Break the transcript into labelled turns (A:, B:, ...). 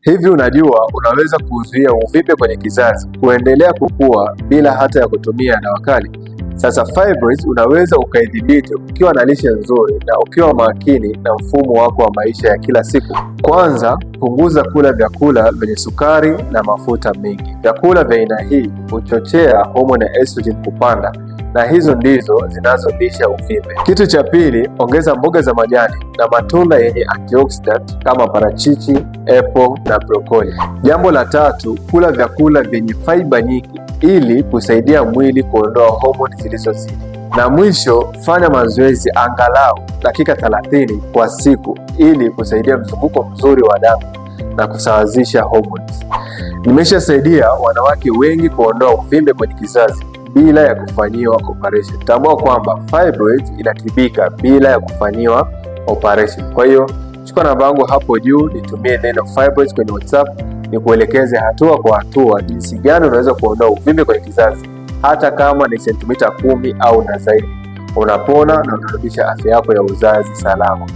A: Hivi unajua unaweza kuzuia uvimbe kwenye kizazi kuendelea kukua bila hata ya kutumia dawa kali? Sasa fibroids unaweza ukaidhibiti ukiwa na lishe nzuri na ukiwa makini na mfumo wako wa maisha ya kila siku. Kwanza, punguza kula vyakula vyenye sukari na mafuta mengi. Vyakula vya aina hii huchochea homoni ya estrogen kupanda, na hizo ndizo zinazolisha uvimbe. Kitu cha pili, ongeza mboga za majani na matunda yenye antioxidant kama parachichi, apple na brokoli. Jambo la tatu, kula vyakula vyenye fiber nyingi ili kusaidia mwili kuondoa homoni zilizozidi. Na mwisho, fanya mazoezi angalau dakika 30 kwa siku ili kusaidia mzunguko mzuri wa damu na kusawazisha hormones. Nimeshasaidia wanawake wengi kuondoa uvimbe kwenye kizazi bila ya kufanyiwa operation. Tambua kwamba fibroids inatibika bila ya kufanyiwa operation. Kwa hiyo chukua namba yangu hapo juu, nitumie neno fibroids kwenye WhatsApp, nikuelekeze hatua kwa hatua jinsi gani unaweza kuondoa uvimbe kwenye kizazi hata kama ni sentimita 10 au na zaidi. Unapona na unarudisha afya yako ya uzazi salama.